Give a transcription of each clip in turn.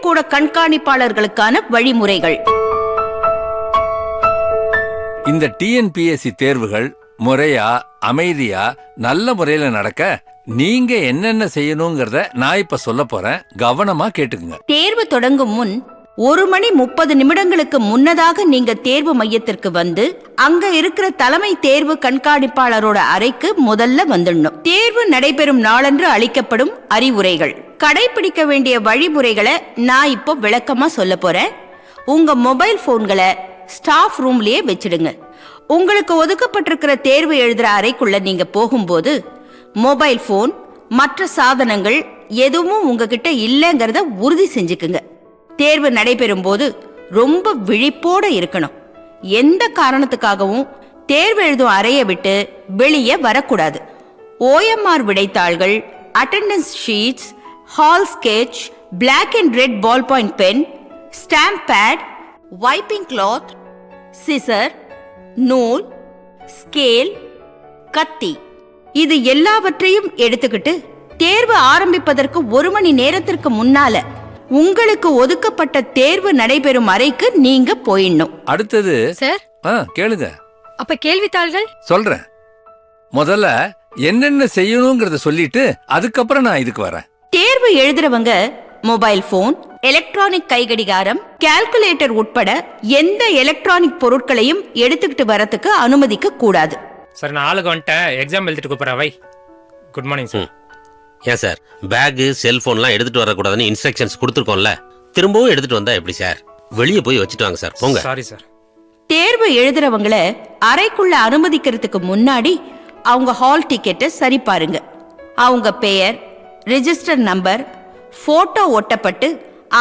கூட கண்காணிப்பாளர்களுக்கான வழிமுறைகள். இந்த டிஎன்பிஎஸ்சி தேர்வுகள் முறையா அமைதியா நல்ல முறையில நடக்க நீங்க என்னென்ன செய்யணுங்கிறத நான் இப்ப சொல்ல போறேன். கவனமா கேட்டுக்குங்க. தேர்வு தொடங்கும் முன் 1:30 முன்னதாக நீங்க தேர்வு மையத்திற்கு வந்து அங்க இருக்கிற தலைமை தேர்வு கண்காணிப்பாளரோட அறைக்கு முதல்ல வந்துடணும். தேர்வு நடைபெறும் நாளன்று அளிக்கப்படும் அறிவுரைகள், கடைபிடிக்க வேண்டிய வழிமுறைகளை நான் இப்போ விளக்கமா சொல்ல போறேன். உங்க மொபைல் போன்களை ஸ்டாஃப் ரூம்லயே வச்சிடுங்க. உங்களுக்கு ஒதுக்கப்பட்டிருக்கிற தேர்வு எழுதுற அறைக்குள்ள நீங்க போகும்போது மொபைல் போன் மற்ற சாதனங்கள் எதுவும் உங்ககிட்ட இல்லைங்கிறத உறுதி செஞ்சுக்குங்க. தேர்வு நடைபெறும் போது ரொம்ப விழிப்போட இருக்கணும். எந்த காரணத்துக்காகவும் தேர்வு எழுதும் அறையை விட்டு வெளியே வரக்கூடாது. OMR விடைத்தாள்கள், attendance sheets, hall sketch, black and red ball point pen, stamp pad, wiping cloth, scissor, நூல், ஸ்கேல், கத்தி, இது எல்லாவற்றையும் எடுத்துக்கிட்டு தேர்வு ஆரம்பிப்பதற்கு 1 மணி நேரத்திற்கு முன்னால உங்களுக்கு ஒதுக்கப்பட்ட தேர்வு நடைபெறும் அறைக்கு நீங்க போயிடணும். அடுத்தது சார், கேளுங்க. அப்ப கேள்வித்தாள்கள் சொல்றேன். முதல்ல என்னென்ன செய்யணுங்கிறத சொல்லிட்டு அதுக்கப்புறம் நான் இதுக்கு வரேன். தேர்வு எழுதுறவங்க மொபைல் போன், எலக்ட்ரானிக் கைகடிகாரம், கால்குலேட்டர் உட்பட எந்த எலக்ட்ரானிக் பொருட்களையும் எடுத்துக்கிட்டு வரதுக்கு அனுமதிக்க கூடாது. சார், நான் ஆளுக்கு வந்துட்டேன். எக்ஸாம் எழுதிட்டு கூப்பிட்றேன். வை. Good morning sir. ஏன் சார், பேகு செல்போன்லாம் எடுத்துட்டு வரக்கூடாதுன்னு இன்ஸ்ட்ரக்ஷன்ஸ் கொடுத்துருக்கோம்ல, திரும்பவும் எடுத்துட்டு வந்தா எப்படி சார்? வெளியே போய் வச்சுட்டு வாங்க சார். போங்க. Sorry sir. தேர்வு எழுதுறவங்கள அறைக்குள்ள அனுமதிக்கிறதுக்கு முன்னாடி அவங்க ஹால் டிக்கெட்டை சரி பாருங்க. அவங்க பெயர், ரெஜிஸ்டர் நம்பர், போட்டோ ஒட்டப்பட்டு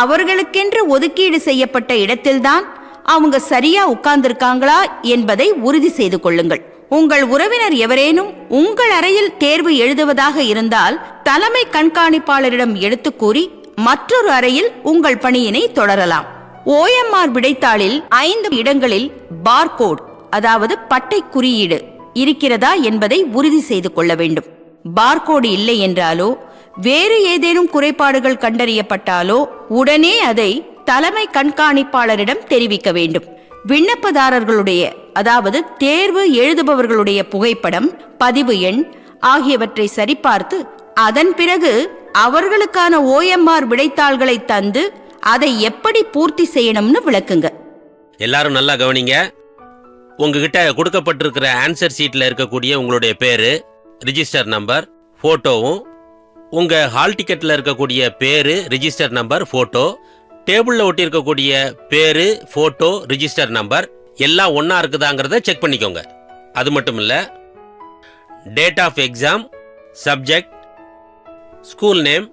அவர்களுக்கென்று ஒதுக்கீடு செய்யப்பட்ட இடத்தில்தான் அவங்க சரியா உட்கார்ந்திருக்காங்களா என்பதை உறுதி செய்து கொள்ளுங்கள். உங்கள் உறவினர் எவரேனும் உங்கள் அறையில் தேர்வு எழுதுவதாக இருந்தால் தலைமை கண்காணிப்பாளரிடம் எடுத்து கூறி மற்றொரு அறையில் உங்கள் பணியினை தொடரலாம். OMR விடைத்தாளில் 5 இடங்களில் பார்கோட், அதாவது பட்டை குறியீடு இருக்கிறதா என்பதை உறுதி செய்து கொள்ள வேண்டும். பார்கோடு இல்லை என்றாலோ வேறு ஏதேனும் குறைபாடுகள் கண்டறியப்பட்டாலோ உடனே அதை தலைமை கண்காணிப்பாளரிடம் தெரிவிக்க வேண்டும். விண்ணப்பதாரர்களுடைய, அதாவது தேர்வு எழுதுபவர்களுடைய புகைப்படம், பதிவு எண் ஆகியவற்றை சரிபார்த்து அதன் பிறகு அவர்களுக்கான OMR விடைத்தாள்களை தந்து அதை எப்படி பூர்த்தி செய்யணும்னு விளக்குங்க. எல்லாரும் நல்லா கவனிங்க. உங்ககிட்ட கொடுக்கப்பட்டிருக்கிற ஆன்சர் சீட்ல இருக்கக்கூடிய உங்களுடைய பேரு, ரிஜிஸ்டர் நம்பர், போட்டோவும், உங்க ஹால் டிக்கெட்ல இருக்கக்கூடிய பேரு, ரிஜிஸ்டர் நம்பர், போட்டோ, டேபிள்ல ஒட்டி இருக்கக்கூடிய பேரு, போட்டோ, ரிஜிஸ்டர் நம்பர் எல்லாம் ஒன்னா இருக்குதாங்கிறத செக் பண்ணிக்கோங்க. அது மட்டும் இல்ல, date of exam, subject, school name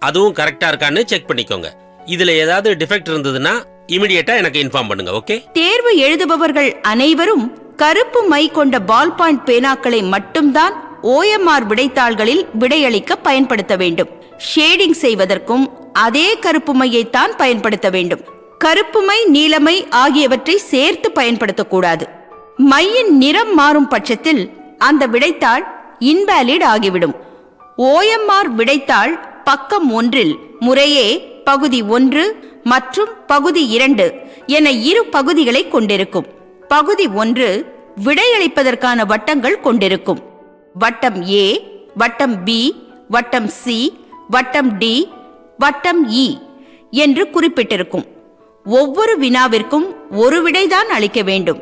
அதுவும் கரெக்டா இருக்கான்னு செக் பண்ணிக்கோங்க. இதுல ஏதாவது டிஃபெக்ட் இருந்ததுன்னா இமிடியேட்டா எனக்கு இன்ஃபார்ம் பண்ணுங்க. ஓகே? தேர்வு எழுதுபவர்கள் அனைவரும் கருப்பு மை கொண்ட பால் பாயிண்ட் பேனாக்களை மட்டும்தான் OMR விடைத்தாள்களில் விடையளிக்க பயன்படுத்த வேண்டும். ஷேடிங் செய்வதற்கும் அதே கருப்பு மையைத்தான் பயன்படுத்த வேண்டும். கருப்பு மை, நீலமை ஆகியவற்றை சேர்த்து பயன்படுத்தக்கூடாது. மையின் நிறம் மாறும் பட்சத்தில் அந்த விடைத்தாள் இன்வாலிட் ஆகிவிடும். OMR விடைத்தாள் பக்கம் 1 முறையே பகுதி 1 மற்றும் பகுதி 2 என 2 பகுதிகளை கொண்டிருக்கும். பகுதி 1 விடையளிப்பதற்கான வட்டங்கள் கொண்டிருக்கும். வட்டம் A, வட்டம் B, வட்டம் C, வட்டம் D, வட்டம் E என்று குறிப்பிட்டிருக்கும். ஒவ்வொரு வினாவிற்கும் ஒரு விடைதான் அளிக்க வேண்டும்.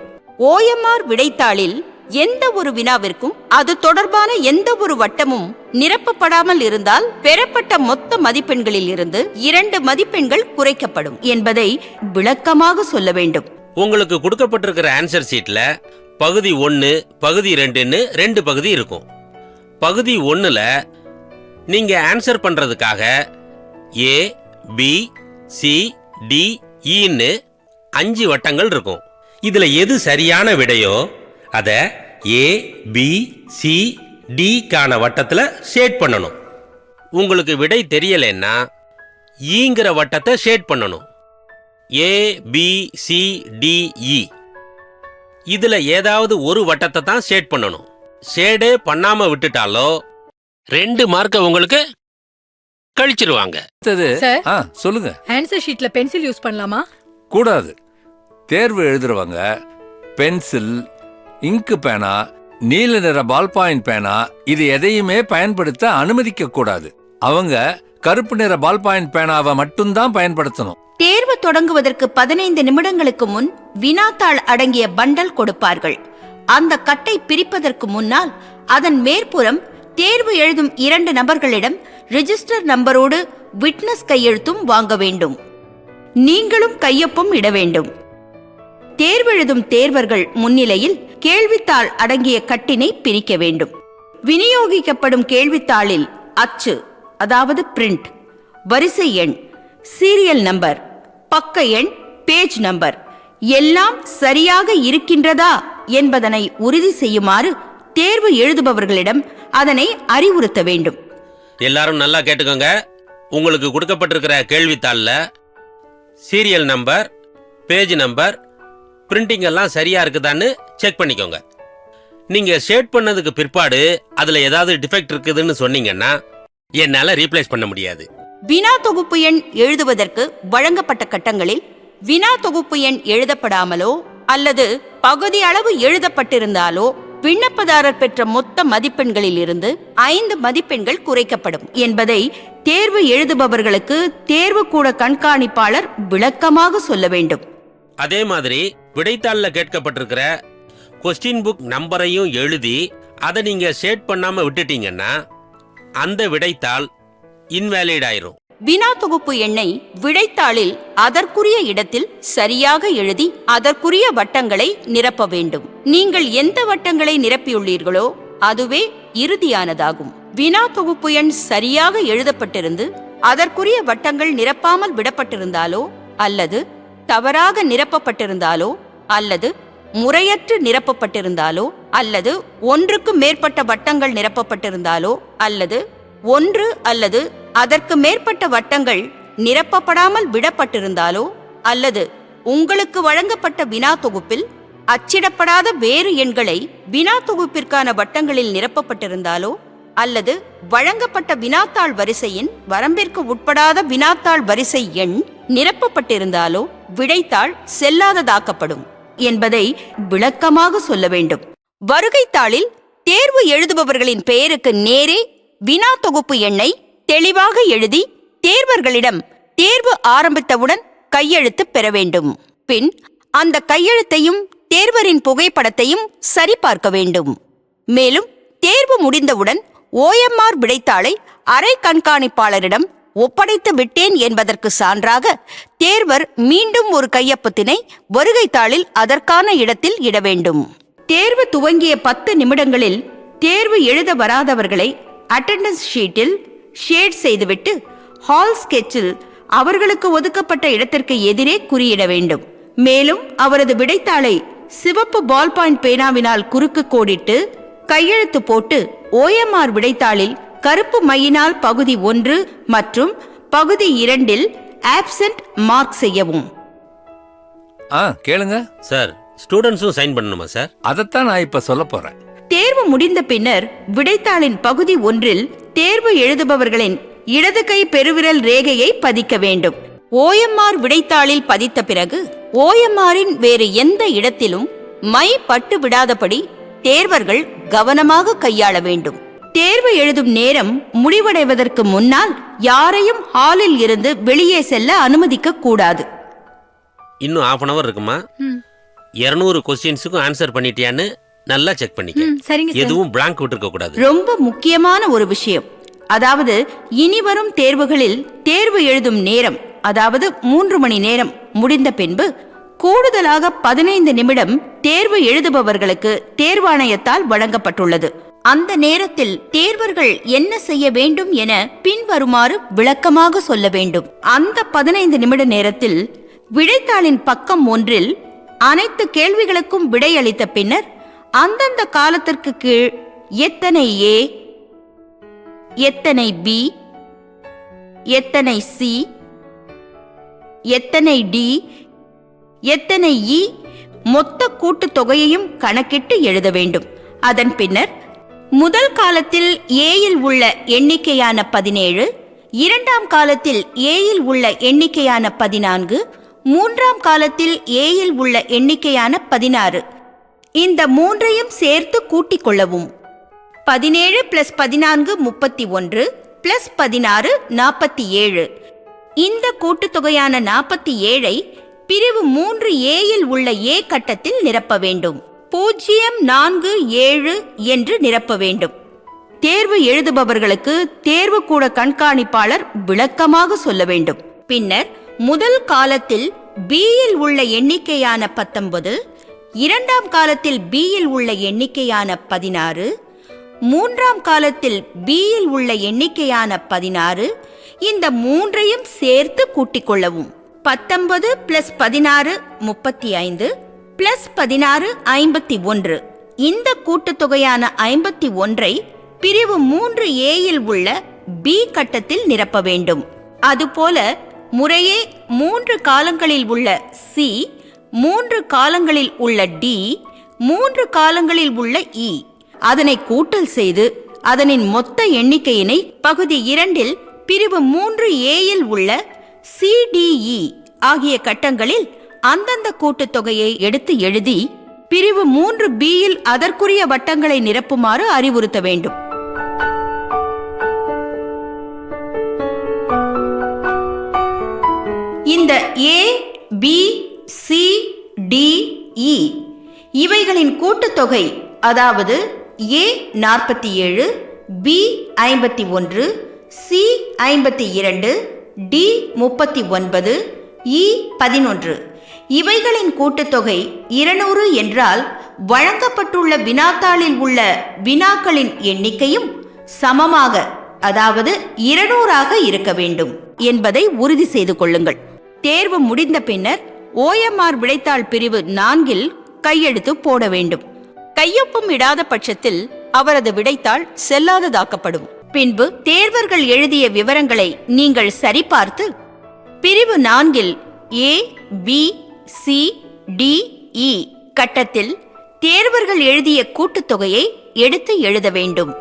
OMR விடைத்தாளில் எந்த ஒரு வினாவிற்கும் அது தொடர்பான எந்த ஒரு வட்டமும் நிரப்பப்படாமல் இருந்தால் பெறப்பட்ட மொத்த மதிப்பெண்களில் இருந்து 2 மதிப்பெண்கள் குறைக்கப்படும் என்பதை விளக்கமாக சொல்ல வேண்டும். உங்களுக்கு கொடுக்கப்பட்டிருக்கிற ஆன்சர் சீட்ல பகுதி 1, பகுதி 2ன்னு 2 பகுதி இருக்கும். பகுதி 1ல நீங்க ஆன்சர் பண்றதுக்காக A, B, C, D, Eன்னு 5 வட்டங்கள் இருக்கும். இதுல எது சரியான விடையோ அத A, B, C, D கான வட்டத்துல ஷேட் பண்ணணும். உங்களுக்கு விடை தெரியலன்னா ஈங்கிற வட்டத்தை ஷேட் பண்ணணும். A, B, C, D, E இதுல ஏதாவது ஒரு வட்டத்தை தான் ஷேட் பண்ணணும். ஷேடே பண்ணாம விட்டுட்டாலோ 2 மார்க்கை உங்களுக்கு கழிச்சிருவாங்க. அடுத்தது சார். சொல்லுங்க. ஆன்சர் ஷீட்ல பென்சில் யூஸ் பண்ணலாமா? கூடாது. தேர்வு எழுதுறவங்க பென்சில், இங்கு பேனா, நீல நிற பால் பாயிண்ட் பேனா இது எதையுமே பயன்படுத்த அனுமதிக்க கூடாது. அவங்க கருப்பு நிற பால் பாயிண்ட் பேனாவை மட்டும்தான் பயன்படுத்தணும். தேர்வு தொடங்குவதற்கு 15 நிமிடங்களுக்கு முன் வினாத்தாள் அடங்கிய பண்டல் கொடுப்பார்கள். அந்த கட்டை பிரிப்பதற்கு முன்னால் அதன் மேற்புறம் தேர்வு எழுதும் 2 நபர்களிடம் ரிஜிஸ்டர் நம்பரோடு விட்னஸ் கையெழுத்தும் வாங்க வேண்டும். நீங்களும் கையொப்பம் இட வேண்டும். தேர்வெழுதும் தேர்வர்கள் முன்னிலையில் கேள்வித்தாள் அடங்கிய கட்டினை பிரிக்க வேண்டும். விநியோகிக்கப்படும் கேள்வித்தாளில் அச்சு, அதாவது பிரிண்ட், வரிசை எண், சீரியல் நம்பர், பக்க எண், பேஜ் நம்பர் எல்லாம் சரியாக இருக்கின்றதா என்பதனை உறுதி செய்யுமாறு தேர்வு எழுதுபவர்களிடம் அதனை அறிவுறுத்த வேண்டும். எல்லாரும் நல்லா கேட்டுக்கோங்க. உங்களுக்கு கொடுக்கப்பட்டிருக்கிற கேள்வித்தாள்ல serial number, page number, printing எல்லாம் சரியா இருக்குதான்னு செக் பண்ணிக்கோங்க. நீங்க ஷேட் பண்ணதுக்கு பிற்பாடு அதுல ஏதாவது டிஃபெக்ட் இருக்குதுன்னு சொன்னீங்கன்னா என்னால ரீப்ளேஸ் பண்ண முடியாது. வினா தொகுப்பு எண் எழுதுவதற்கு வழங்கப்பட்ட கட்டங்களில் வினா தொகுப்பு எண் எழுதப்படாமலோ அல்லது பகுதி அளவு எழுதப்பட்டிருந்தாலோ விண்ணப்பதாரர் பெற்ற மொத்த மதிப்பெண்களில் இருந்து 5 மதிப்பெண்கள் குறைக்கப்படும் என்பதை தேர்வு எழுதுபவர்களுக்கு தேர்வுக்கூட கண்காணிப்பாளர் விளக்கமாக சொல்ல வேண்டும். அதே மாதிரி விடைத்தாள்ல கேட்கப்பட்டிருக்கிற கொஸ்டின் புக் நம்பரையும் எழுதி அதை நீங்க ஷேட் பண்ணாம விட்டுட்டீங்கன்னா அந்த விடைத்தாள் இன்வேலிட் ஆயிரும். வினா தொகுப்பு எண்ணை விடைத்தாளில் அதற்குரிய இடத்தில் சரியாக எழுதி அதற்குரிய வட்டங்களை நிரப்ப வேண்டும். நீங்கள் எந்த வட்டங்களை நிரப்பியுள்ளீர்களோ அதுவே இறுதியானதாகும். வினா தொகுப்பு எண் சரியாக எழுதப்பட்டிருந்து அதற்குரிய வட்டங்கள் நிரப்பாமல் விடப்பட்டிருந்தாலோ அல்லது தவறாக நிரப்பப்பட்டிருந்தாலோ அல்லது முறையற்று நிரப்பப்பட்டிருந்தாலோ அல்லது ஒன்றுக்கு மேற்பட்ட வட்டங்கள் நிரப்பப்பட்டிருந்தாலோ அல்லது 1 அல்லது அதற்கு மேற்பட்ட வட்டங்கள் நிரப்பப்படாமல் விடப்பட்டிருந்தாலோ அல்லது உங்களுக்கு வழங்கப்பட்ட வினா தொகுப்பில் அச்சிடப்படாத வேறு எண்களை வினா தொகுப்பிற்கான வட்டங்களில் நிரப்பப்பட்டிருந்தாலோ அல்லது வழங்கப்பட்ட வினாத்தாள் வரிசையின் வரம்பிற்கு உட்படாத வினாத்தாள் வரிசை எண் நிரப்பப்பட்டிருந்தாலோ விடைத்தாள் செல்லாததாக்கப்படும் என்பதை விளக்கமாக சொல்ல வேண்டும். வருகைத்தாளில் தேர்வு எழுதுபவர்களின் பெயருக்கு நேரே வினா தொகுப்பு எண்ணை தெளிவாக எழுதி தேர்வர்களிடம் தேர்வு ஆரம்பித்தவுடன் கையெழுத்து பெற வேண்டும். பின் அந்த கையெழுத்தையும் தேர்வரின் புகைப்படத்தையும் சரிபார்க்க வேண்டும். மேலும் தேர்வு முடிந்தவுடன் OMR விடைத்தாளை அறை கண்காணிப்பாளரிடம் ஒப்படைத்து விட்டேன் என்பதற்கு சான்றாக தேர்வர் மீண்டும் ஒரு கையொப்பத்தினை வருகைத்தாளில் அதற்கான இடத்தில் இட வேண்டும். தேர்வு துவங்கிய 10 நிமிடங்களில் தேர்வு எழுத வராதவர்களை அட்டெண்டன்ஸ் ஷீட்டில் ஷேட் செய்துவிட்டு ஹால் ஸ்கெட்சில் அவர்களுக்கு ஒதுக்கப்பட்ட இடத்திற்கு எதிரே குறியிட வேண்டும். மேலும் அவரது விடைத்தாளை சிவப்பு பால் பாயிண்ட் பேனாவினால் குறுக்கு கோடிட்டு கையெழுத்து போட்டு OMR விடைத்தாளில் கருப்பு மையினால் பகுதி 1 மற்றும் பகுதி 2 ஆப்சென்ட் மார்க் செய்யவும். கேளுங்க சார், ஸ்டூடெண்ட்ஸும் சைன் பண்ணணுமா சார்? அதைத்தான் நான் இப்ப சொல்ல போறேன். தேர்வு முடிந்த பின்னர் விடைத்தாளின் பகுதி 1 தேர்வு எழுதுபவர்களின் இடது கை பெருவிரல் ரேகையை பதிக்க வேண்டும். OMR விடைத்தாளில் பதித்த பிறகு OMRின் வேறு எந்த இடத்திலும் மை பட்டு விடாதபடி தேர்வர்கள் கவனமாக கையாள வேண்டும். தேர்வு எழுதும் நேரம் முடிவடைவதற்கு முன்னால் யாரையும் ஹாலில் இருந்து வெளியே செல்ல அனுமதிக்க கூடாது. இன்னும் 1/2 hour இருக்குமா? 200 கொஸ்டின்ஸுக்கும் ஆன்சர் பண்ணிட்டியான்னு நல்லா செக் பண்ணிக்க. சரிங்க சார். எதுவும் பிளாங்க் விட்டுருக்க கூடாது. ரொம்ப முக்கியமான ஒரு விஷயம், அதாவது இனி வரும் தேர்வுகளில் தேர்வு எழுதும் நேரம், அதாவது 3 மணி நேரம் முடிந்த பின்பு கூடுதலாக 15 நிமிடம் தேர்வு எழுதுபவர்களுக்கு தேர்வாணையத்தால் வழங்கப்பட்டுள்ளது. அந்த நேரத்தில் தேர்வர்கள் என்ன செய்ய வேண்டும் என பின்வருமாறு விளக்கமாக சொல்ல வேண்டும். அந்த 15 நிமிட நேரத்தில் விடைத்தாளின் பக்கம் 1 அனைத்து கேள்விகளுக்கும் விடையளித்த பின்னர் அந்தந்த காலத்திற்கு கீழ் எத்தனை A, எத்தனை B, எத்தனை C, எத்தனை D, எத்தனை E மொத்த கூட்டுத் தொகையையும் கணக்கிட்டு எழுத வேண்டும். அதன் பின்னர் முதல் காலத்தில் Aயில் உள்ள எண்ணிக்கையான 17, இரண்டாம் காலத்தில் ஏயில் உள்ள எண்ணிக்கையான 14, மூன்றாம் காலத்தில் ஏயில் உள்ள எண்ணிக்கையான 16. இந்த மூன்றையும் சேர்த்து கூட்டிக் கொள்ளவும். 17 + 14 31 + 16 47. இந்த கூட்டுத்தொகையான 47ஐ பிரிவு 3 ஏயில் உள்ள ஏ கட்டத்தில் நிரப்ப வேண்டும். 047 என்று நிரப்ப வேண்டும். தேர்வு எழுதுபவர்களுக்கு தேர்வுக்கூட கண்காணிப்பாளர் விளக்கமாக சொல்ல வேண்டும். பின்னர் முதல் காலத்தில் பியில் உள்ள எண்ணிக்கையான 19, இரண்டாம் காலத்தில் பியில் உள்ள எண்ணிக்கையான 16, மூன்றாம் காலத்தில் பியில் உள்ள எண்ணிக்கையான 16, இந்த மூன்றையும் சேர்த்து கூட்டிக் கொள்ளவும். 19 + 16 35 + 16 51. இந்த கூட்டுத்தொகையான 51ஐ பிரிவு 3 ஏயில் உள்ள பி கட்டத்தில் நிரப்ப வேண்டும். அதுபோல முறையே 3 காலங்களில் உள்ள சி, 3 காலங்களில் உள்ள டி, 3 காலங்களில் உள்ள இ, அதனை கூட்டல் செய்து அதனின் மொத்த எண்ணிக்கையினை பகுதி 2இல் பிரிவு 3 ஏயில் உள்ள சிடிஇ ஆகிய கட்டங்களில் அந்தந்த கூட்டுத்தொகையை எடுத்து எழுதி பிரிவு 3 பியில் அதற்குரிய வட்டங்களை நிரப்புமாறு அறிவுறுத்த வேண்டும். இந்த ஏ, பி, சி, டி, இ இவைகளின் கூட்டுத்தொகை, அதாவது ஏ 47, பி 51, சி 52, டி 39, இ 11 இவைகளின் கூட்டுத்தொகை 200 என்றால் வழங்கப்பட்டுள்ள வினாத்தாளில் உள்ள வினாக்களின் எண்ணிக்கையும் சமமாக, அதாவது 200ஆக இருக்க வேண்டும் என்பதை உறுதி செய்து கொள்ளுங்கள். தேர்வு முடிந்த பின்னர் OMR விடைத்தாள் பிரிவு 4இல் கையெழுத்து போட வேண்டும். கையொப்பம் இடாத பட்சத்தில் அவரது விடைத்தாள் செல்லாததாக்கப்படும். பின்பு தேர்வர்கள் எழுதிய விவரங்களை நீங்கள் சரிபார்த்து பிரிவு 4இல் ஏ, பி, சி, டி, இ கட்டத்தில் தேர்வர்கள் எழுதிய கூட்டுத்தொகையை எடுத்து எழுத வேண்டும்.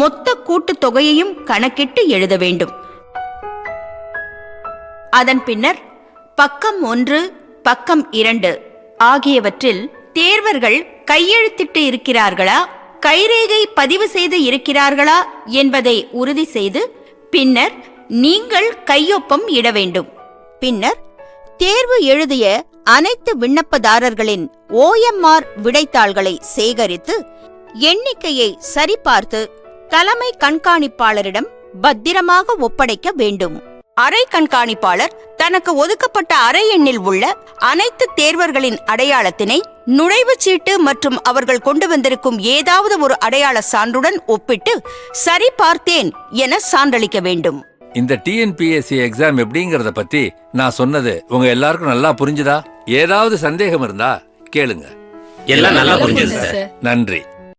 மொத்த கூட்டுத்தொகையையும் கணக்கிட்டு எழுத வேண்டும். அதன் பின்னர் பக்கம் 1, பக்கம் 2 ஆகியவற்றில் தேர்வர்கள் கையெழுத்திட்டு இருக்கிறார்களா, கைரேகை பதிவு செய்து இருக்கிறார்களா என்பதை உறுதி செய்து பின்னர் நீங்கள் கையொப்பம் இட வேண்டும். பின்னர் தேர்வு எழுதிய அனைத்து விண்ணப்பதாரர்களின் OMR விடைத்தாள்களை சேகரித்து எண்ணிக்கையை சரிபார்த்து தலைமை கண்காணிப்பாளரிடம் பத்திரமாக ஒப்படைக்க வேண்டும். அறை கண்காணிப்பாளர் தனக்கு ஒதுக்கப்பட்ட அறை எண்ணில் உள்ள அனைத்து தேர்வர்களின் அடையாளத்தினை நுழைவுச் சீட்டு மற்றும் அவர்கள் கொண்டு வந்திருக்கும் ஏதாவது ஒரு அடையாள சான்றுடன் ஒப்பிட்டு சரிபார்த்தேன் என சான்றளிக்க வேண்டும். இந்த TNPSC எக்ஸாம் எப்படிங்கறத பத்தி நான் சொன்னது உங்க எல்லாருக்கும் நல்லா புரிஞ்சுதா? ஏதாவது சந்தேகம் இருந்தா கேளுங்க. எல்லாம் நல்லா புரிஞ்சுது சார். நன்றி.